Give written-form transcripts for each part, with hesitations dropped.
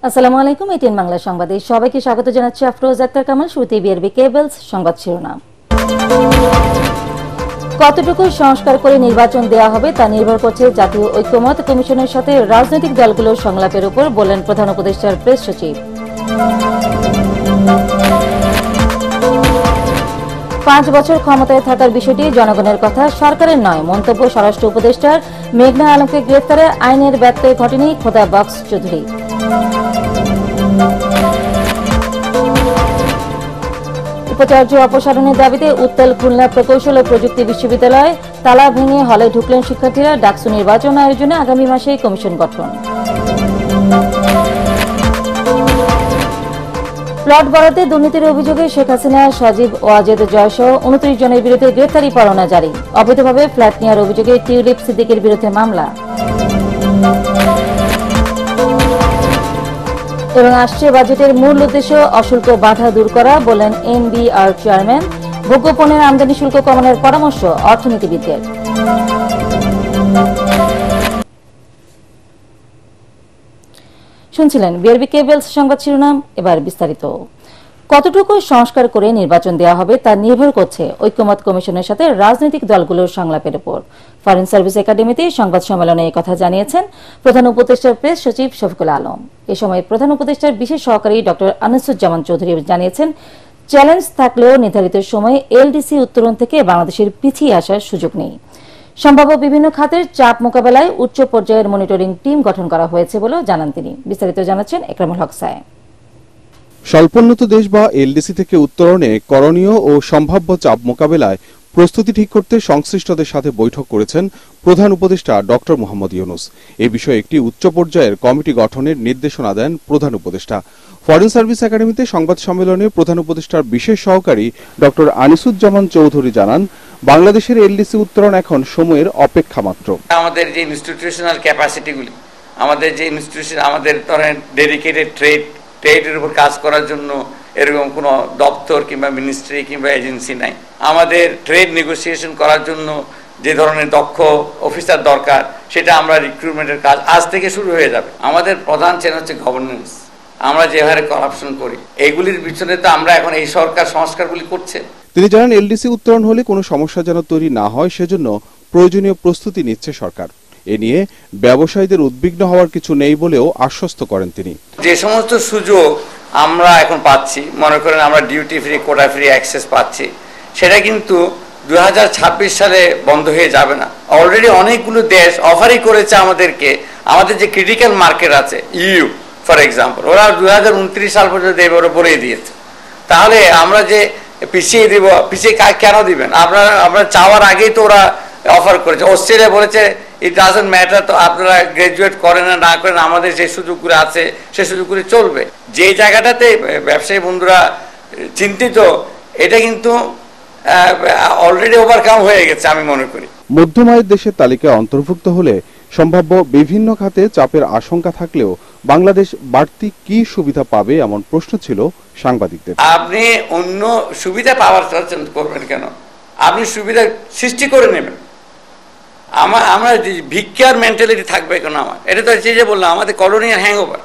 আসসালামু আলাইকুম। এটিএন বাংলা সংবাদে সবাইকে স্বাগত জানাচ্ছি। আফরোজ আক্তার কামাল। শুরুতে বিআরবি কেবলস সংবাদ শিরোনাম। কতটুকু সংস্কার করে নির্বাচন দেওয়া হবে তা নির্ভর করছে জাতীয় ঐক্যমত্য কমিশনের সাথে রাজনৈতিক দলগুলোর সংলাপের উপর, বললেন প্রধান উপদেষ্টার প্রেস সচিব। 5 বছর ক্ষমতায় থাকার বিষয়টি জনগণের কথা, সরকারের নয়, মন্তব্য স্বরাষ্ট্র উপদেষ্টার। মেঘনা আলমকে গ্রেফতারে আইনের ব্যত্যয় ঘটেনি, খোদা বক্স চৌধুরী। উপাচার্য অপসারণের দাবিতে উত্তাল খুলনা প্রকৌশল ও প্রযুক্তি বিশ্ববিদ্যালয়, তালা ভেঙে হলে ঢুকলেন শিক্ষার্থীরা। ডাকসু নির্বাচন আয়োজনে আগামী মাসে কমিশন গঠন। প্লট বরাদ্দে দুর্নীতির অভিযোগে শেখ হাসিনা, সজীব ওয়াজেদ জয়সহ 29 জনের বিরুদ্ধে গ্রেফতারি পরোয়ানা জারি। অবৈধভাবে ফ্ল্যাট নেওয়ার অভিযোগে টিউলিপ সিদ্দিকের বিরুদ্ধে মামলা। এবং আসছে বাজেটের মূল উদ্দেশ্য অশুল্ক বাধা দূর করা, বলেন এনবিআর চেয়ারম্যান। ভোগ্য পণ্যের আমদানি শুল্ক কমানোর পরামর্শ অর্থনীতিবিদদের। শুনছিলেন বিআরবি কেবলস সংবাদ শিরোনাম। এবার বিস্তারিত। কতটুকু সংস্কার করে নির্বাচন দেওয়া হবে তা নির্ভর করছে ঐক্যমত্য কমিশনের সাথে রাজনৈতিক দলগুলোর সংলাপের উপর। ফরেন সার্ভিস একাডেমিতে সংবাদ সম্মেলনে এই কথা জানিয়েছেন প্রধান উপদেষ্টার প্রেস সচিব শফিকুল আলম। এ সময় প্রধান উপদেষ্টার বিশেষ সহকারী ডক্টর আনিসুজ্জামান চৌধুরী জানিয়েছেন, চ্যালেঞ্জ থাকলেও নির্ধারিত সময়ে এলডিসি উত্তরণ থেকে বাংলাদেশের পিছিয়ে আসার সুযোগ নেই। সম্ভাব্য বিভিন্ন খাতের চাপ মোকাবেলায় উচ্চ পর্যায়ের মনিটরিং টিম গঠন করা হয়েছে বলেও জানান তিনি। বিস্তারিত জানাচ্ছেন একরামুল হক সায়েম। স্বল্পোন্নত দেশ বা এলডিসি থেকে উত্তরণে করণীয় ও সম্ভাব্য চাপ মোকাবেলায় প্রস্তুতি ঠিক করতে সংশ্লিষ্টদের সাথে বৈঠক করেছেন প্রধান উপদেষ্টা ডক্টর মোহাম্মদ ইউনূস। এ বিষয়ে একটি উচ্চ পর্যায়ের কমিটি গঠনের নির্দেশনা দেন প্রধান উপদেষ্টা। ফরেন সার্ভিস একাডেমিতে সংবাদ সম্মেলনে প্রধান উপদেষ্টার বিশেষ সহকারী ডক্টর আনিসুজ্জামান চৌধুরী জানান, বাংলাদেশের এলডিসি উত্তরণ এখন সময়ের অপেক্ষা মাত্র। আমাদের যে ইনস্টিটিউশনাল ক্যাপাসিটিগুলি, আমাদের যে ইনস্টিটিউশন, আমাদের ধরেন ডেডিকেটেড ট্রেডের উপর কাজ করার জন্য এরকম কোনো দপ্তর কিংবা মিনিস্ট্রি কিংবা এজেন্সি নাই। আমাদের ট্রেড নেগোসিয়েশন করার জন্য যে ধরনের দক্ষ অফিসার দরকার, সেটা আমরা রিক্রুটমেন্টের কাজ আজ থেকে শুরু হয়ে যাবে। আমাদের প্রধান চ্যালেঞ্জ হচ্ছে গভর্নেন্স। আমরা যে হারে করাপশন করি, এইগুলির পিছনে তো আমরা এখন এই সরকার সংস্কারগুলি করছে। তিনি জানান, এলডিসি উত্তরণ হলে কোনো সমস্যা যেন তৈরি না হয় সেজন্য প্রয়োজনীয় প্রস্তুতি নিচ্ছে সরকার। এ নিয়ে ব্যবসায়ীদের উদ্বিগ্ন হওয়ার কিছু নেই বলেও আশ্বস্ত করেন তিনি। যে সমস্ত সুযোগ আমরা এখন পাচ্ছি, মনে করেন আমরা duty free, quota free access পাচ্ছি, সেটা কিন্তু 2026 সালে বন্ধ হয়ে যাবে না। অলরেডি অনেকগুলো দেশ অফারই করেছে আমাদেরকে। আমাদের যে ক্রিটিক্যাল মার্কেট আছে, ইউ ফর এক্সাম্পল, ওরা 2029 সাল পর্যন্ত এবারে বলেই দিয়েছে। তাহলে আমরা যে পিছিয়ে দিব, পিছিয়ে কেন দিবেন? আপনারা চাওয়ার আগেই তো ওরা অফার করেছে। অস্ট্রেলিয়া বলেছে ইট ডাজন্ট ম্যাটার, তো আপনারা গ্রাজুয়েট করেন না করেন, আমাদের যে সুযোগগুলো আছে সে সুযোগগুলি চলবে। যে জায়গাটাতে ব্যবসায়ী বন্ধুরা চিন্তিত, এটা কিন্তু অলরেডি ওভারকাম হয়ে গেছে আমি মনে করি। মধ্যম আয়ের দেশের তালিকায় অন্তর্ভুক্ত হলে সম্ভাব্য বিভিন্ন খাতে চাপের আশঙ্কা থাকলেও বাংলাদেশ বাড়তি কি সুবিধা পাবে এমন প্রশ্ন ছিল সাংবাদিকদের। আপনি অন্য সুবিধা পাওয়ার করবেন কেন? আপনি সুবিধা সৃষ্টি করে নেবেন। আমরা ভিক্ষার মেন্টালিটি থাকবে কেন? আমার এটা তো যে বললাম, আমাদের কলোনিয়াল হ্যাংওভার,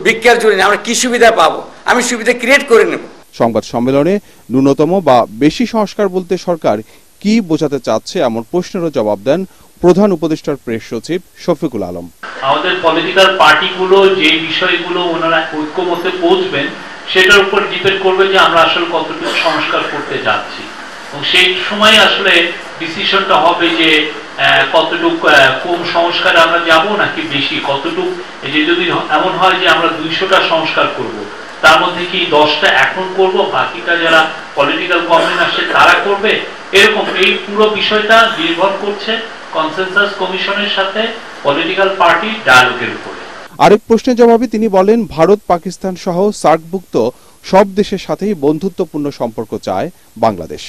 ভিক্ষার জন্য আমরা কি সুবিধা পাবো? আমি সুবিধা ক্রিয়েট করে নেব। সংবাদ সম্মেলনে ন্যূনতম বা বেশি সংস্কার বলতে সরকার কি বোঝাতে চাচ্ছে এমন প্রশ্নেরও জবাব দেন প্রধান উপদেষ্টার প্রেস সচিব শফিকুল আলম। আমাদের পলিটিক্যাল পার্টিগুলো যে বিষয়গুলো ওনারা ঐক্যমত্যে পৌঁছবেন, সেটার উপর ডিপেন্ড করবে যে আমরা আসলে কতটুকু সংস্কার করতে যাচ্ছি, এবং সেই সময় আসলে ডিসিশনটা হবে যে কতটুকু কম সংস্কারে আমরা যাব নাকি বেশি, কতটুকু। যে যদি এমন হয় যে আমরা 200টা সংস্কার করব, তার মধ্যে কি 10টা এখন করব, বাকিটা যারা পলিটিক্যাল গভর্নমেন্ট আসছে তারা করবে, এরকম এই পুরো বিষয়টা নির্ভর করছে কনসেনসাস কমিশনের সাথে পলিটিক্যাল পার্টি ডায়ালগের উপরে। আরেক প্রশ্নের জবাবে তিনি বলেন, ভারত, পাকিস্তান সহ সার্কভুক্ত সব দেশের সাথেই বন্ধুত্বপূর্ণ সম্পর্ক চায় বাংলাদেশ।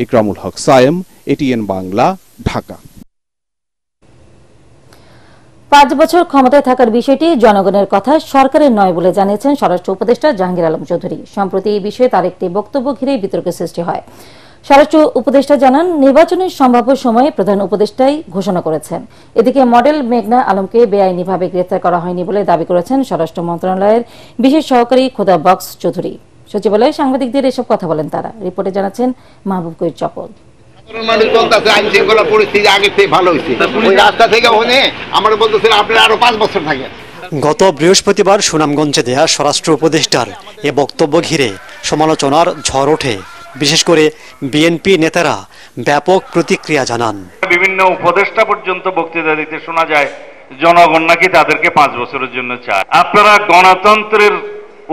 ইকরামুল হক সায়েম, এটিএন বাংলা, ঢাকা। 5 বছর ক্ষমতায় থাকার বিষয়টি জনগণের কথা, সরকারের নয় বলে জানিয়েছেন স্বরাষ্ট্র উপদেষ্টা জাহাঙ্গীর আলম চৌধুরী। সম্প্রতি এই বিষয়ে তার একটি বক্তব্য ঘিরে বিতর্কের সৃষ্টি হয়। স্বরাষ্ট্র উপদেষ্টা জানান, নির্বাচনের সম্ভাব্য সময়ে প্রধান উপদেষ্টাই ঘোষণা করেছেন। এদিকে মডেল মেঘনা আলমকে বেআইনিভাবে গ্রেফতার করা হয়নি বলে দাবি করেছেন স্বরাষ্ট্র মন্ত্রণালয়ের বিশেষ সহকারী খোদা বক্স চৌধুরী। সচিবালয়ে সাংবাদিকদের এসব কথা বলেন তারা। রিপোর্টে জানাচ্ছেন মাহবুব কবির চপল। মানুষ বলতেছে আইন শৃঙ্খলা পরিস্থিতি আগের থেকে ভালো হয়েছে, ওই রাস্তা থেকে ওখানে আমরা বলতেছি আপনারা আরো 5 বছর থাকেন। গত বৃহস্পতিবার সুনামগঞ্জে দেয়া স্বরাষ্ট্র উপদেষ্টার এ বক্তব্য ঘিরে সমালোচনার ঝড় ওঠে। বিশেষ করে বিএনপি নেতারা ব্যাপক প্রতিক্রিয়া জানান। বিভিন্ন উপদেষ্টা পর্যন্ত বক্তৃতা দিতে শোনা যায় জনগণ নাকি তাদেরকে 5 বছরের জন্য চায়। আপনারা গণতন্ত্রের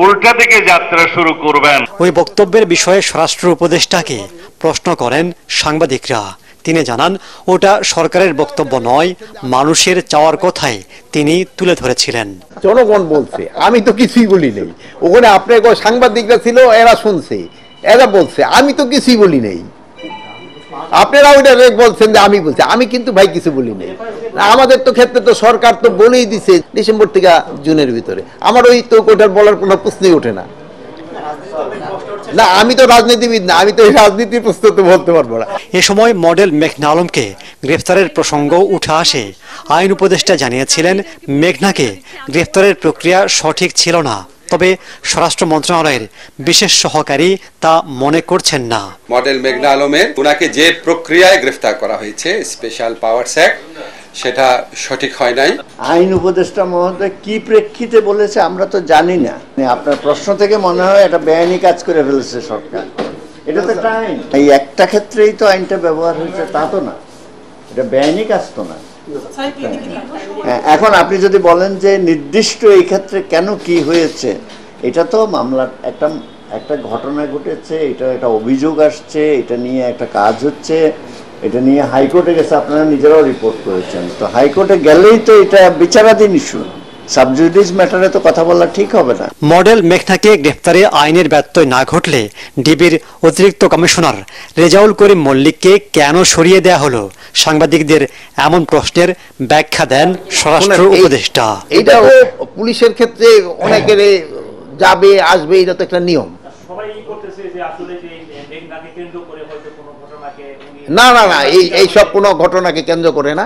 উল্টা দিকে যাত্রা শুরু করবেন। ওই বক্তব্যের বিষয়ে স্বরাষ্ট্র উপদেষ্টাকে প্রশ্ন করেন সাংবাদিকরা। তিনি জানান, ওটা সরকারের বক্তব্য নয়, মানুষের চাওয়ার কথাই তিনি তুলে ধরেছিলেন। জনগণ বলছে, আমি তো কিছুই বলি নাই। ওখানে আপনার সাংবাদিকরা ছিল, এরা শুনছে, এরা বলছে, আমি তো কিছুই বলি নাই। আপনারা ওইটা বলছেন যে আমি বলছি, আমি কিন্তু ভাই কিছু বলি নাই। আমাদের তো ক্ষেত্রে তো সরকার তো বলেই দিছে ডিসেম্বর থেকে জুনের ভিতরে। আমার ওই তো ওটার বলার কোনো প্রশ্নই ওঠে না। না, আমি তো রাজনীতিবিদ না, আমি তো এই রাজনীতির প্রশ্ন তো বলতে পারবো না। এ সময় মডেল মেঘনা আলমকে গ্রেফতারের প্রসঙ্গ উঠে আসে। আইন উপদেষ্টা জানিয়েছিলেন, মেঘনাকে গ্রেফতারের প্রক্রিয়া সঠিক ছিল না, তবে স্বরাষ্ট্র মন্ত্রণালয়ের বিশেষ সহকারী তা মনে করছেন না। মডেল মেঘনা আলমের ওনাকে যে প্রক্রিয়ায় গ্রেফতার করা হয়েছে, স্পেশাল পাওয়ারস অ্যাক্ট, সেটা সঠিক হয় নাই। আইন উপদেষ্টা মহোদয় কি প্রেক্ষিতে বলেছে আমরা তো জানি না। আপনার প্রশ্ন থেকে মনে হয় এটা বেআইনি কাজ করে ফেলেছে সরকার। এটা তো একটা আইন, এই একটা ক্ষেত্রেই তো আইনটা ব্যবহার হয়েছে তা তো না, এটা বেআইনি কাজ তো না। এখন আপনি যদি বলেন যে নির্দিষ্ট এই ক্ষেত্রে কেন কি হয়েছে, এটা তো মামলার একটা ঘটনা ঘটেছে, এটা একটা অভিযোগ আসছে, এটা নিয়ে একটা কাজ হচ্ছে, এটা নিয়ে হাইকোর্টে গেছে, আপনারা নিজেরাও রিপোর্ট করেছেন। তো হাইকোর্টে গেলেই তো এটা বিচারাধীন ইস্যু, সাবজুডিস ম্যাটারে তো কথা বলা ঠিক হবে না। মডেল মেঘনাকে গ্রেফতারে আইনের ব্যত্যয় না ঘটলে ডিবির অতিরিক্ত কমিশনার রেজাউল করিম মল্লিককে কেন সরিয়ে দেয়া হলো, সাংবাদিকদের এমন প্রশ্নের ব্যাখ্যা দেন স্বরাষ্ট্র উপদেষ্টা। এটা পুলিশের ক্ষেত্রে অনেকের যাবে আসবে, এটা তো একটা নিয়ম। না না না, এই সব কোনো ঘটনাকে কেন্দ্র করে না,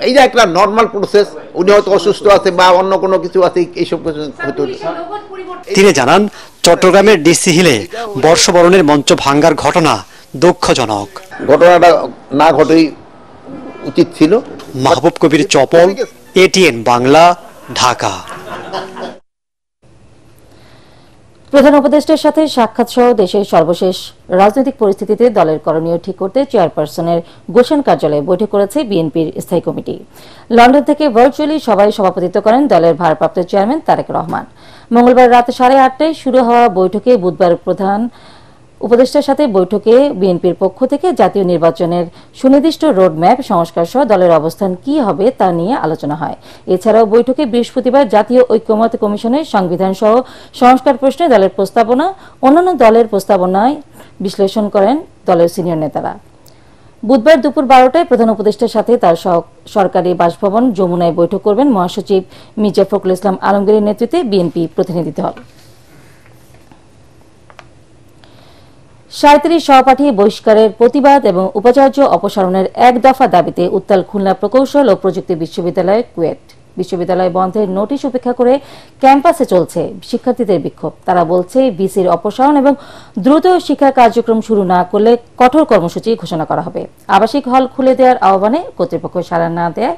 এইটা একটা নর্মাল প্রসেস। উনি হয়তো অসুস্থ আছে বা অন্য কোনো কিছু আছে, এইসব কিছু হতে। তিনি জানান, চট্টগ্রামের ডিসি হিলে বর্ষবরণের মঞ্চ ভাঙ্গার ঘটনা দুঃখজনক। ঘটনাটা না ঘটেই উচিত ছিল। মাহবুব কবির চপল, এটিএন বাংলা, ঢাকা। প্রধান উপদেষ্টার সাথে সাক্ষাৎ সহ দেশের সর্বশেষ রাজনৈতিক পরিস্থিতিতে দলের করণীয় ঠিক করতে চেয়ারপারসনের গুলশান কার্যালয়ে বৈঠক করেছে বিএনপির স্থায়ী কমিটি। লন্ডন থেকে ভার্চুয়ালি সভায় সভাপতিত্ব করেন দলের ভারপ্রাপ্ত চেয়ারম্যান তারেক রহমান। মঙ্গলবার রাত 8:30টায় শুরু হওয়া বৈঠকে বুধবার প্রধান উপদেষ্টার সাথে বৈঠকে বিএনপির পক্ষ থেকে জাতীয় নির্বাচনের সুনির্দিষ্ট রোডম্যাপ, সংস্কার সহ দলের অবস্থান কি হবে তা নিয়ে আলোচনা হয়। এছাড়াও বৈঠকে বৃহস্পতিবার জাতীয় ঐক্যমত্য কমিশনের সংবিধান সহ সংস্কার প্রশ্নে দলের প্রস্তাবনা, অন্যান্য দলের প্রস্তাবনায় বিশ্লেষণ করেন দলের সিনিয়র নেতারা। বুধবার দুপুর 12টায় প্রধান উপদেষ্টার সাথে তার সরকারি বাসভবন যমুনায় বৈঠক করবেন মহাসচিব মির্জা ফখরুল ইসলাম আলমগীরের নেতৃত্বে বিএনপি প্রতিনিধি দল। 37 সহপাঠী বহিষ্কারের প্রতিবাদ এবং উপাচার্য অপসারণের এক দফা দাবিতে উত্তাল খুলনা প্রকৌশল ও প্রযুক্তি বিশ্ববিদ্যালয় কুয়েট। বিশ্ববিদ্যালয় বন্ধের নোটিশ উপেক্ষা করে ক্যাম্পাসে চলছে শিক্ষার্থীদের বিক্ষোভ। তারা বলছে, ভিসির অপসারণ এবং দ্রুত শিক্ষা কার্যক্রম শুরু না করলে কঠোর কর্মসূচি ঘোষণা করা হবে। আবাসিক হল খুলে দেওয়ার আহ্বানে কর্তৃপক্ষ সাড়া না দেয়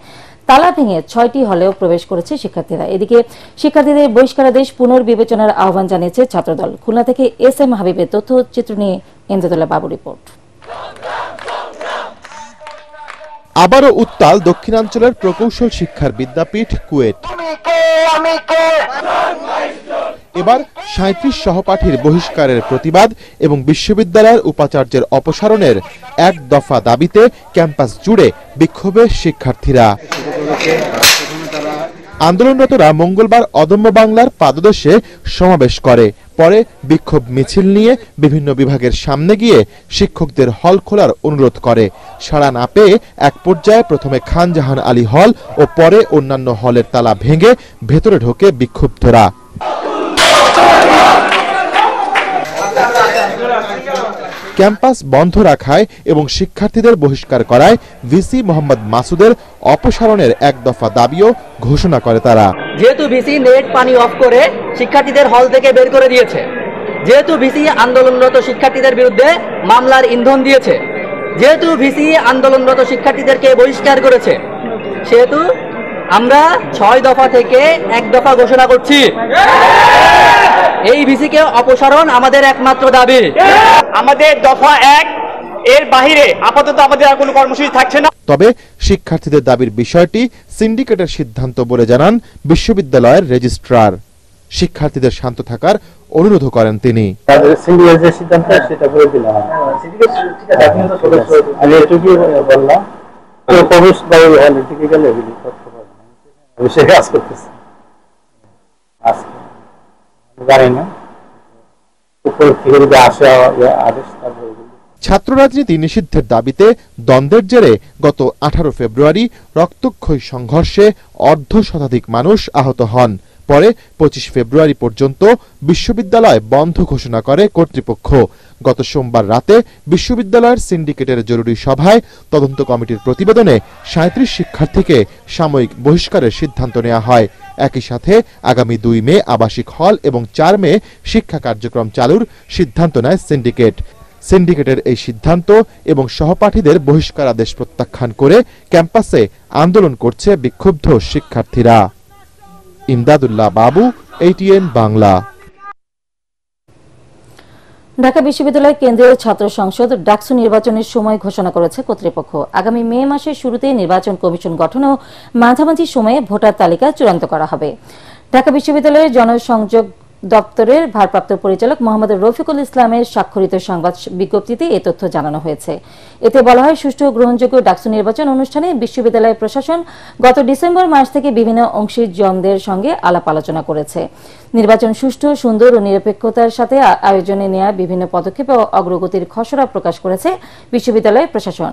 তালা ভেঙে 6টি হলেও প্রবেশ করেছে শিক্ষার্থীরা। এদিকে শিক্ষার্থীদের বহিষ্কারাদেশ পুনর্বিবেচনার আহ্বান জানিয়েছে ছাত্রদল। খুলনা থেকে এস.এম. হাবিবের তথ্যচিত্র নিয়ে ইন্দ্রদোলা বাবু রিপোর্ট। আবারও উত্তাল দক্ষিণাঞ্চলের প্রকৌশল শিক্ষার বিদ্যাপীঠ কুয়েট। এবার 37 সহপাঠীর বহিষ্কারের প্রতিবাদ এবং বিশ্ববিদ্যালয়ের উপাচার্যের অপসারণের এক দফা দাবিতে ক্যাম্পাস জুড়ে বিক্ষোভে শিক্ষার্থীরা। আন্দোলনরতরা মঙ্গলবার অদম্য বাংলার পাদদেশে সমাবেশ করে। পরে বিক্ষোভ মিছিল নিয়ে বিভিন্ন বিভাগের সামনে গিয়ে শিক্ষকদের হল খোলার অনুরোধ করে। সাড়া না পেয়ে এক পর্যায়ে প্রথমে খান জাহান আলী হল ও পরে অন্যান্য হলের তালা ভেঙে ভেতরে ঢোকে ক্যাম্পাস বন্ধ রাখায় এবং শিক্ষার্থীদের বহিষ্কার করায় ভিসি মোহাম্মদ মাসুদের অপসারণের এক দফা দাবিও ঘোষণা করে তারা। যেহেতু ভিসি নেট পানি অফ করে শিক্ষার্থীদের হল থেকে বের করে দিয়েছে, যেহেতু ভিসি আন্দোলনরত শিক্ষার্থীদের বিরুদ্ধে মামলার ইন্ধন দিয়েছে, যেহেতু ভিসি আন্দোলনরত শিক্ষার্থীদেরকে বহিষ্কার করেছে, সেহেতু আমরা 6 দফা থেকে 1 দফা ঘোষণা করছি। এই ভিসিকে অপসারণ আমাদের একমাত্র দাবি। আমাদের দফা 1 এর বাইরে আপাতত আমাদের আর কোনো কর্মসূচি থাকছে না। তবে শিক্ষার্থীদের দাবির বিষয়টি সিন্ডিকেটের সিদ্ধান্ত বলে জানান বিশ্ববিদ্যালয়ের রেজিস্ট্রার। শিক্ষার্থীদের শান্ত থাকার অনুরোধ করেন তিনি। সিন্ডিকেটের সিদ্ধান্ত সেটা বলে দিলাম। আমি এটুকুই বললাম, প্রবেশ বাড়ি হলে ঠিক গেলে সে কাজ করতেছে, জানি না উপর থেকে যদি আসে আদেশ। ছাত্র রাজনীতি নিষিদ্ধের দাবিতে দ্বন্দ্বের জেরে গত 18 ফেব্রুয়ারি রক্তক্ষয়ী সংঘর্ষে অর্ধশতাধিক মানুষ আহত হন। পরে 25 ফেব্রুয়ারি পর্যন্ত বিশ্ববিদ্যালয় বন্ধ ঘোষণা করে কর্তৃপক্ষ। গত সোমবার রাতে বিশ্ববিদ্যালয়ের সিন্ডিকেটের জরুরি সভায় তদন্ত কমিটির প্রতিবেদনে 37 শিক্ষার্থীকে সাময়িক বহিষ্কারের সিদ্ধান্ত নেওয়া হয়। একই সাথে আগামী 2 মে আবাসিক হল এবং 4 মে শিক্ষা কার্যক্রম চালুর সিদ্ধান্ত নেয় সিন্ডিকেট। সিন্ডিকেটের এই সিদ্ধান্ত এবং সহপাঠীদের বহিষ্কার আদেশ প্রত্যাখ্যান করে ক্যাম্পাসে আন্দোলন করছে বিক্ষুব্ধ শিক্ষার্থীরা। ইমদাদুল্লাহ বাবু, ATN বাংলা। ঢাকা বিশ্ববিদ্যালয় কেন্দ্রীয় ছাত্র সংসদ ডাকসু নির্বাচনের সময় ঘোষণা করেছে কর্তৃপক্ষ। আগামী মে মাসের শুরুতেই নির্বাচন কমিশন গঠন ও মাঝামাঝি সময়ে ভোটার তালিকা চূড়ান্ত করা হবে। ঢাকা বিশ্ববিদ্যালয়ের জনসংযোগ দপ্তরের ভারপ্রাপ্ত পরিচালক মোহাম্মদ রফিকুল ইসলামের স্বাক্ষরিত সংবাদ বিজ্ঞপ্তিতে এ তথ্য জানানো হয়েছে। এতে বলা হয়, সুষ্ঠু ও গ্রহণযোগ্য ডাকসু নির্বাচন অনুষ্ঠানে বিশ্ববিদ্যালয় প্রশাসন গত ডিসেম্বর মাস থেকে বিভিন্ন অংশীজনদের সঙ্গে আলাপ আলোচনা করেছে। নির্বাচন সুষ্ঠু, সুন্দর ও নিরপেক্ষতার সাথে আয়োজনে নেওয়া বিভিন্ন পদক্ষেপ ও অগ্রগতির খসড়া প্রকাশ করেছে বিশ্ববিদ্যালয় প্রশাসন।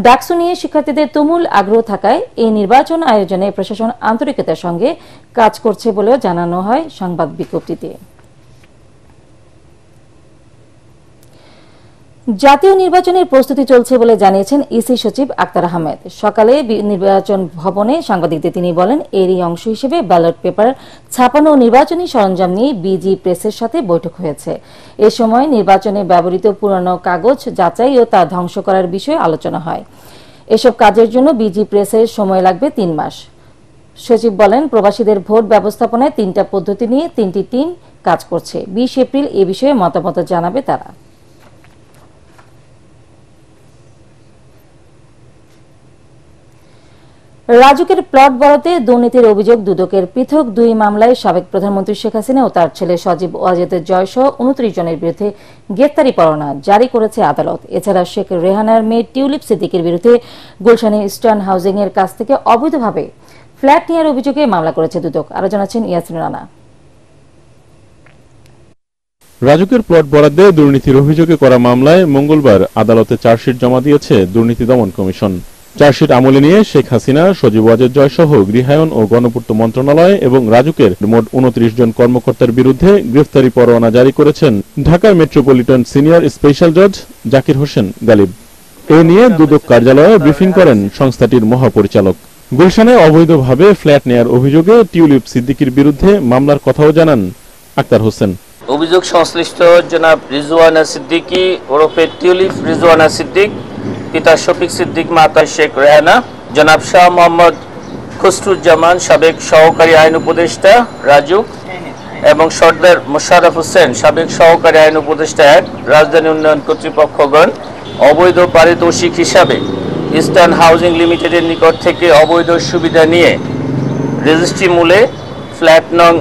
ডাকসু নিয়ে শিক্ষার্থীদের তুমুল আগ্রহ থাকায় এই নির্বাচন আয়োজনে প্রশাসন আন্তরিকতার সঙ্গে কাজ করছে বলেও জানানো হয় সংবাদ বিজ্ঞপ্তিতে। জাতীয় নির্বাচনের প্রস্তুতি চলছে বলে জানিয়েছেন ইসি সচিব আক্তার আহমেদ। সকালে নির্বাচন ভবনে সাংবাদিকদের তিনি বলেন, এরই অংশ হিসেবে ব্যালট পেপার ছাপানো ও নির্বাচনী সরঞ্জাম নিয়ে বিজি প্রেসের সাথে বৈঠক হয়েছে। এ সময় নির্বাচনে ব্যবহৃত পুরানো কাগজ যাচাই ও তা ধ্বংস করার বিষয়ে আলোচনা হয়। এসব কাজের জন্য বিজি প্রেসের সময় লাগবে 3 মাস। সচিব বলেন, প্রবাসীদের ভোট ব্যবস্থাপনায় 3টা পদ্ধতি নিয়ে 3টি টিম কাজ করছে। 20 এপ্রিল এ বিষয়ে মতামত জানাবে তারা। রাজুকের প্লট বরাদ্দে দুর্নীতির অভিযোগ দুদকের পৃথক 2 মামলায় সাবেক প্রধানমন্ত্রী শেখ হাসিনা ও তার ছেলে সজীব ওয়াজেদের জয়সহ 29 জনের বিরুদ্ধে গ্রেপ্তারি পরোয়ানা জারি করেছে আদালত। এছাড়া শেখ রেহানার মেয়ে টিউলিপ সিদ্দিকের বিরুদ্ধে গুলশানে ইস্টার্ন হাউজিং এর কাছ থেকে অবৈধভাবে ফ্ল্যাট নেওয়ার অভিযোগে মামলা করেছে দুদক। আরো জানাচ্ছেন ইয়াসিন রানা। রাজুকের প্লট বরাদ্দে দুর্নীতির অভিযোগে করা মামলায় মঙ্গলবার আদালতে চার্জশিট জমা দিয়েছে দুর্নীতি দমন কমিশন। চার্জশিট আমলে নিয়ে শেখ হাসিনা, সজীব ওয়াজেদ জয় সহ গৃহায়ন ও গণপূর্ত মন্ত্রণালয় এবং রাজুকের মোট 29 জন কর্মকর্তার বিরুদ্ধে গ্রেফতারি পরোয়ানা জারি করেছেন ঢাকার মেট্রোপলিটন সিনিয়র স্পেশাল জজ জাকির হোসেন গালিব। এ নিয়ে দুদক কার্যালয়ে ব্রিফিং করেন সংস্থাটির মহাপরিচালক। গুলশানে অবৈধভাবে ফ্ল্যাট নেয়ার অভিযোগে টিউলিপ সিদ্দিকির বিরুদ্ধে মামলার কথাও জানান আক্তার হোসেন। অভিযোগ সংশ্লিষ্ট জনাব রিজওয়ানা সিদ্দিকী ওরফে টিউলিপ রিজওয়ানা সিদ্দিক, পিতা শফিক সিদ্দিক, মাতা শেখ রেহানা, জনাব শাহ মোহাম্মদ খুসরুজ্জামান সাবেক সহকারী আইন উপদেষ্টা রাজুক এবং সর্দার মোশাররফ হোসেন সাবেক সহকারী আইন উপদেষ্টা 1 রাজধানী উন্নয়ন কর্তৃপক্ষগণ অবৈধ পারিতোষিক হিসাবে ইস্টার্ন হাউজিং লিমিটেডের নিকট থেকে অবৈধ সুবিধা নিয়ে রেজিস্ট্রি মূলে ফ্ল্যাট নং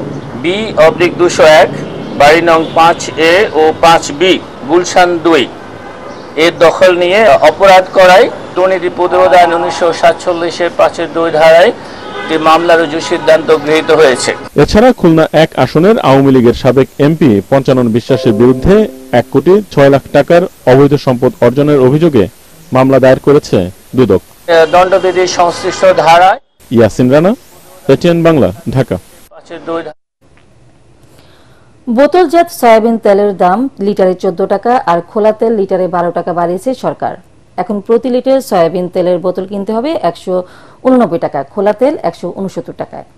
B/201 বাড়ি নং 5A ও 5B গুলশান 2 এর দখল নিয়ে অপরাধ করায় দুর্নীতি প্রতিরোধ আইন 1947-এর 5-2 ধারায় একটি মামলা রুজুর সিদ্ধান্ত গৃহীত হয়েছে। এছাড়া খুলনা 1 আসনের আওয়ামী লীগের সাবেক এমপি পঞ্চানন বিশ্বাসের বিরুদ্ধে 1 কোটি 6 লাখ টাকার অবৈধ সম্পদ অর্জনের অভিযোগে মামলা দায়ের করেছে দুদক। দণ্ডবিধির সংশ্লিষ্ট ধারায়। ইয়াসিন রানা, ATN বাংলা, ঢাকা। বোতলজাত সয়াবিন তেলের দাম লিটারে 14 টাকা আর খোলা তেল লিটারে 12 টাকা বাড়িয়েছে সরকার। এখন প্রতি লিটার সয়াবিন তেলের বোতল কিনতে হবে 189 টাকা, খোলা তেল 169 টাকায়।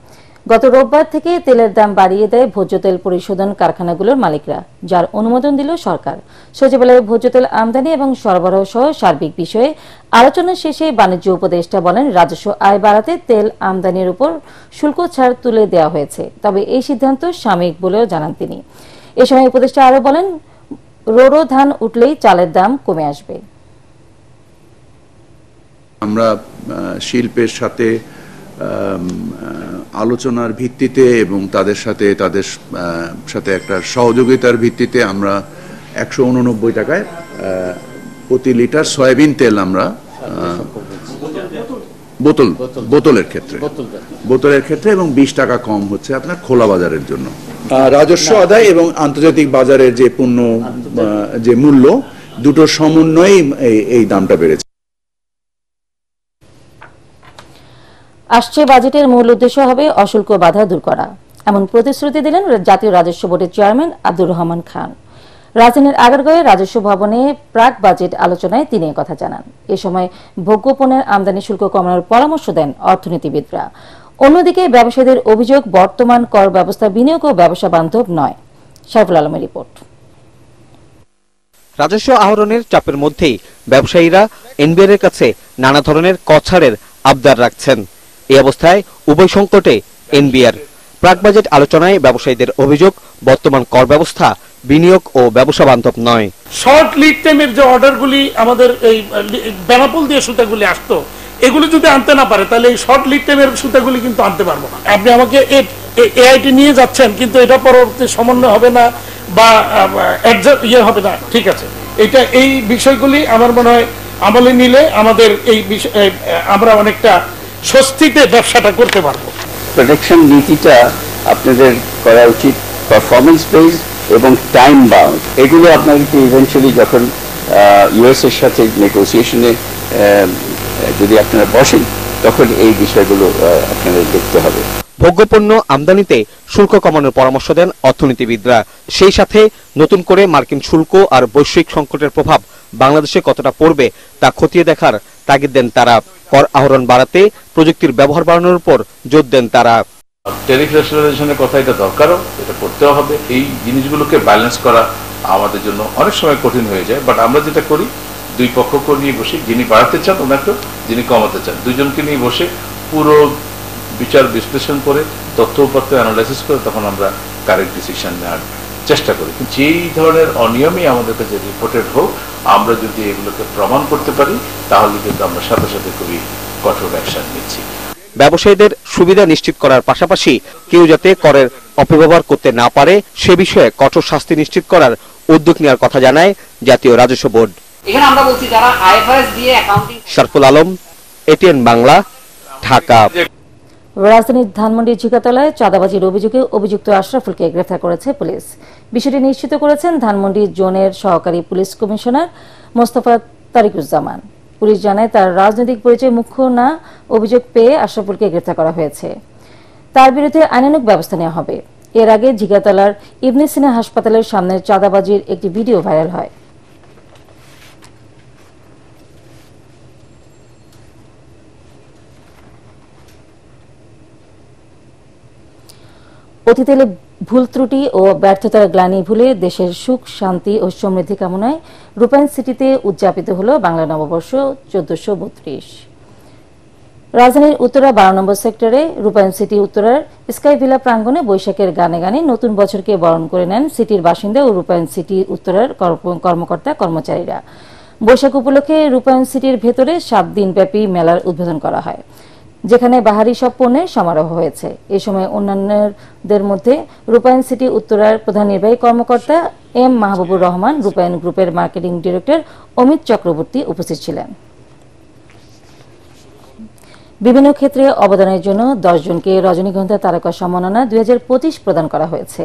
গত রোববার থেকে তেলের দাম বাড়িয়ে দেয় ভোজ্য তেল পরিশোধন কারখানাগুলোর মালিকরা, যার অনুমোদন দিল সরকার। সচিবালয়ে ভোজ্য তেল আমদানি এবং সরবরাহ সহ সার্বিক বিষয়ে আলোচনা শেষে বাণিজ্য উপদেষ্টা বলেন, রাজস্ব আয় বাড়াতে তেল আমদানির উপর শুল্ক ছাড় তুলে দেওয়া হয়েছে, তবে এই সিদ্ধান্ত সাময়িক বলেও জানান তিনি। এ সময় উপদেষ্টা আরও বলেন, রোরো ধান উঠলেই চালের দাম কমে আসবে। আমরা শিল্পের সাথে আলোচনার ভিত্তিতে এবং তাদের সাথে একটা সহযোগিতার ভিত্তিতে আমরা 189 টাকায় প্রতি লিটার সয়াবিন তেল আমরা বোতলের ক্ষেত্রে এবং 20 টাকা কম হচ্ছে আপনার খোলা বাজারের জন্য। রাজস্ব আদায় এবং আন্তর্জাতিক বাজারের যে পণ্য যে মূল্য, দুটোর সমন্বয়ে এই দামটা বেড়েছে। আসছে বাজেটের মূল উদ্দেশ্য হবে অশুল্ক বাধা দূর করা, এমন প্রতিশ্রুতি দিলেন জাতীয় রাজস্ব বোর্ডের চেয়ারম্যান আব্দুর রহমান খান। রাজধানীর আগারগাঁওয়ে রাজস্ব ভবনে প্রাক বাজেট আলোচনায় তিনি কথা জানান। এ সময় ভোগ্য পণ্যের আমদানি শুল্ক কমানোর পরামর্শ দেন অর্থনীতিবিদরা। অন্যদিকে ব্যবসায়ীদের অভিযোগ, বর্তমান কর ব্যবস্থা বিনিয়োগ ও ব্যবসা বান্ধব নয়। সাইফুল আলমের রিপোর্ট। রাজস্ব আহরণের চাপের মধ্যেই ব্যবসায়ীরা এনবিআর এর কাছে নানা ধরনের কর ছাড়ের আবদার রাখছেন। এই অবস্থায় উভয় সংকটে এনবিআর। প্রাক বাজেট আলোচনায় ব্যবসায়ীদের অভিযোগ, বর্তমান কর ব্যবস্থা বিনিয়োগ ও ব্যবসা বান্ধব নয়। শর্ট লিড টাইমের যে অর্ডারগুলি আমাদের এই বেনাপোল দিয়ে সুতাগুলি আসতো, এগুলি যদি আনতে না পারে তাহলে এই শর্ট লিড টাইমের সুতাগুলি কিন্তু আনতে পারবো না। আপনি আমাকে এআইটি নিয়ে যাচ্ছেন, কিন্তু এটা পরবর্তী সমন্বয় হবে না বা হবে না, ঠিক আছে। এই বিষয়গুলি আমার মনে হয় আমলে নিলে আমাদের এই বিষয় আমরা অনেকটা স্বস্তিতে ব্যবসাটা করতে পারবো। প্রোটেকশন নীতিটা আপনাদের করা উচিত পারফরমেন্স বেসড এবং টাইম বাউন্ড। এগুলো আপনাদেরকে ইভেন্চুয়ালি যখন ইউএস এর সাথে নেগোসিয়েশনে যদি আপনারা বসেন, তখন এই বিষয়গুলো আপনাদের দেখতে হবে। ভোগ্যপণ্য আমদানিতে শুল্ক কমানোর পরামর্শ দেন অর্থনীতিবিদরা। সেই সাথে নতুন করে মার্কিন শুল্ক আর বৈশ্বিক সংকটের প্রভাব বাংলাদেশে কতটা পড়বে তা খতিয়ে দেখার তাগিদ দেন তারা। কর আহরণ বাড়াতে প্রযুক্তির ব্যবহার বাড়ানোর উপর জোর দেন তারা। ট্যারিফ রেশনালাইজেশনের কথা এটা দরকারও, এটা করতেও হবে। এই জিনিসগুলোকে ব্যালেন্স করা আমাদের জন্য অনেক সময় কঠিন হয়ে যায়, বাট আমরা যেটা করি, দুই পক্ষকে নিয়ে বসে, যিনি বাড়াতে চান ওনাকে, যিনি কমাতে চান, দুজনকে নিয়ে বসে পুরো বিচার বিশ্লেষণ করে তথ্য উপাত্ত অ্যানালাইসিস করে তখন আমরা কারেক্ট ডিসিশন নেওয়ার চেষ্টা করি। যেই ধরনের অনিয়মই আমাদের কাছে রিপোর্টেড হোক, আমরা যদি এগুলোকে প্রমাণ করতে পারি তাহলে কিন্তু আমরা সাথে সাথে খুবই কঠোর অ্যাকশন নিচ্ছি। ব্যবসায়ীদের সুবিধা নিশ্চিত করার পাশাপাশি কেউ যাতে করের অপব্যবহার করতে না পারে সে বিষয়ে কঠোর শাস্তি নিশ্চিত করার উদ্যোগ নেওয়ার কথা জানায় জাতীয় রাজস্ব বোর্ড। এখানে আমরা বলছি যারা আইএফআরএস দিয়ে অ্যাকাউন্টিং। শারফুল আলম, এটিএন বাংলা, ঢাকা। রাজধানীর ধানমন্ডির ঝিকাতলায় চাঁদাবাজির অভিযোগে অভিযুক্ত আশরাফুলকে গ্রেফতার করেছে পুলিশ। বিষয়টি নিশ্চিত করেছেন ধানমন্ডি জোনের সহকারী police commissioner Mostafa Tarikuzzaman. Police জানায়, তার রাজনৈতিক পরিচয় মুখ্য না অভিযোগ পেয়ে আশরাফুলকে গ্রেফতার করা হয়েছে। তার বিরুদ্ধে আইনানুগ ব্যবস্থা নেওয়া হবে। এর আগে ঝিকাতলার ইবনে সিনা হাসপাতালের সামনে চাঁদাবাজির একটি ভিডিও ভাইরাল হয়। অতীতে ভুল ত্রুটি ও ব্যর্থতার গ্লানি ভুলে দেশের সুখ, শান্তি ও সমৃদ্ধি কামনায় রূপায়ণ সিটিতে উদযাপিত হল বাংলা নববর্ষ 1432। রাজধানীর উত্তরা 12 নম্বর সেক্টরে রূপায়ণ সিটি উত্তরার স্কাই ভিলা প্রাঙ্গণে বৈশাখের গানে গানে নতুন বছরকে বরণ করে নেন সিটির বাসিন্দা ও রূপায়ণ সিটি উত্তরার কর্মকর্তা কর্মচারীরা। বৈশাখ উপলক্ষে রূপায়ণ সিটির ভেতরে 7 দিনব্যাপী মেলার উদ্বোধন করা হয়, যেখানে বাহারি সব পণ্যের সমারোহ হয়েছে। এ সময় অন্যান্যদের মধ্যে রূপায়ণ সিটি উত্তরার প্রধান নির্বাহী কর্মকর্তা এম মাহবুবুর রহমান, রূপায়ণ গ্রুপের মার্কেটিং ডিরেক্টর অমিত চক্রবর্তী উপস্থিত ছিলেন। বিভিন্ন ক্ষেত্রে অবদানের জন্য 10 জনকে রজনীগন্ধা তারকা সম্মাননা 2025 প্রদান করা হয়েছে।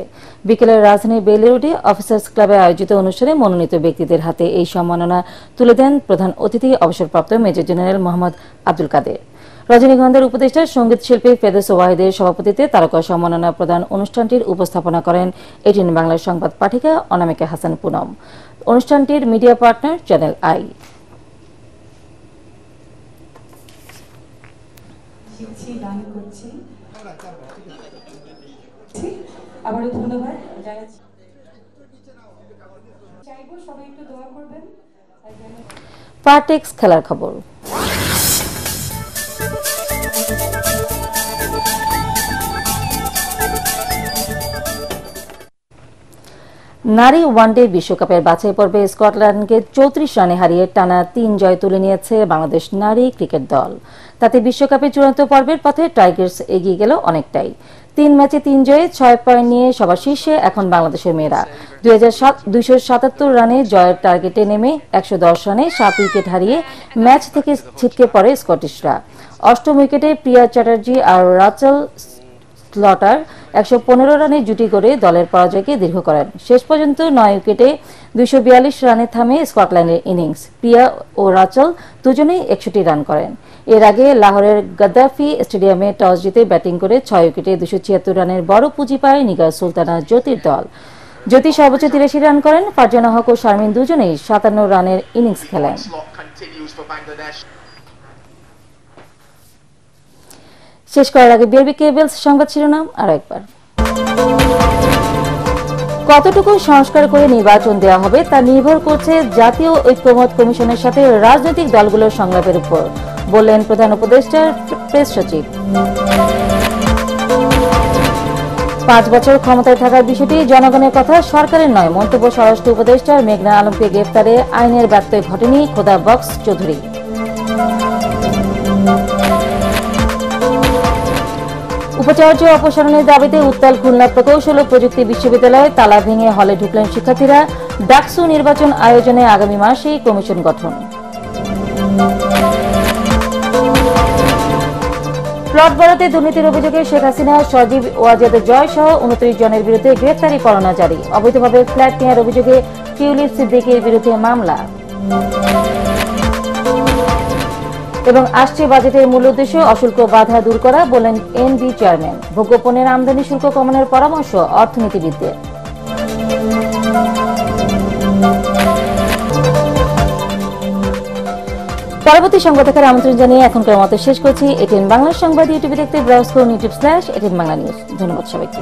বিকেলে রাজধানীর বেইলি রোডে অফিসার্স ক্লাবে আয়োজিত অনুষ্ঠানে মনোনীত ব্যক্তিদের হাতে এই সম্মাননা তুলে দেন প্রধান অতিথি অবসরপ্রাপ্ত মেজর জেনারেল মোহাম্মদ আব্দুল কাদের। রজনীগন্ধার উপদেষ্টা সঙ্গীত শিল্পী ফেরদৌস ওয়াহিদের সভাপতিত্বে তারকা সম্মাননা প্রদান অনুষ্ঠানটির উপস্থাপনা করেন এটিএন বাংলার সংবাদ পাঠিকা অনামিকা হাসান পুনম। অনুষ্ঠানটির মিডিয়া পার্টনার চ্যানেল আই। আবারও ধন্যবাদ জানাচ্ছি। চাইবো সবাই একটু দোয়া করবেন। পার্টেক্স খেলার খবর। নারী ওয়ানডে বিশ্বকাপের বাছাই পর্বে স্কটল্যান্ডকে 34 রানে হারিয়ে টানা 3 জয় তুলে নিয়েছে বাংলাদেশ নারী ক্রিকেট দল। তাতে বিশ্বকাপের চূড়ান্ত পর্বের পথে টাইগার্স এগিয়ে গেল অনেকটাই। 3 ম্যাচে 3 জয়ে 6 পয়েন্ট নিয়ে সবার শীর্ষে এখন বাংলাদেশের মেয়েরা। 277 রানে জয়ের টার্গেটে নেমে 110 রানে 7 উইকেট হারিয়ে ম্যাচ থেকে ছিটকে পড়ে স্কটিশরা। অষ্টম উইকেটে প্রিয়া চ্যাটার্জি আর রাচেল স্লটার 115 রানে জুটি করে দলের পরাজয়কে দীর্ঘ করেন। শেষ পর্যন্ত 9 উইকেটে 242 রানে থামে স্কটল্যান্ডের ইনিংস। প্রিয়া ও রাচেল দুজনেই 61 রান করেন। এর আগে লাহোরের গাদ্দাফি স্টেডিয়ামে টস জিতে ব্যাটিং করে 6 উইকেটে 276 রানের বড় পুঁজি পায় নিগার সুলতানা জ্যোতির দল। জ্যোতি সর্বোচ্চ 83 রান করেন। ফারজানা হক ও শারমিন দুজনেই 57 রানের ইনিংস খেলেন। শেষ করার আগে বিআরবি কেবলস সংবাদ শিরোনাম আর একবার। কতটুকু সংস্কার করে নির্বাচন দেওয়া হবে তা নির্ভর করছে জাতীয় ঐক্যমত কমিশনের সাথে রাজনৈতিক দলগুলোর সংলাপের উপর, বললেন প্রধান উপদেষ্টার প্রেস সচিব। 5 বছর ক্ষমতায় থাকার বিষয়টি জনগণের কথা, সরকারের নয়, মন্তব্য স্বরাষ্ট্র উপদেষ্টার। মেঘনা আলমকে গ্রেফতারে আইনের ব্যত্যয় ঘটেনি, খোদা বক্স চৌধুরী। উপাচার্য অপসারণের দাবিতে উত্তাল খুলনা প্রকৌশল ও প্রযুক্তি বিশ্ববিদ্যালয়ে তালা ভেঙে হলে ঢুকলেন শিক্ষার্থীরা। ডাকসু নির্বাচন আয়োজনে আগামী মাসেই কমিশন গঠন। প্লট বরাদ্দে দুর্নীতির অভিযোগে শেখ হাসিনা, সজীব ওয়াজেদ জয় সহ 29 জনের বিরুদ্ধে গ্রেফতারি পরোয়ানা জারি। অবৈধভাবে ফ্ল্যাট নেওয়ার অভিযোগে টিউলিপ সিদ্দিকীর বিরুদ্ধে মামলা। এবং আসছে বাজেটের মূল উদ্দেশ্য অশুল্ক বাধা দূর করা, বলেন এনবি চেয়ারম্যান। ভোগ্যপণ্যের আমদানি শুল্ক কমানোর পরামর্শ অর্থনীতিবিদদের। পরবর্তী সংবাদ দেখার আমন্ত্রণ জানিয়ে এখনকার মতো শেষ করছি। এটিএন বাংলা সংবাদ ইউটিউবে দেখতে ব্রাউজ করুন youtube/এটিএন বাংলা নিউজ। ধন্যবাদ সবাইকে।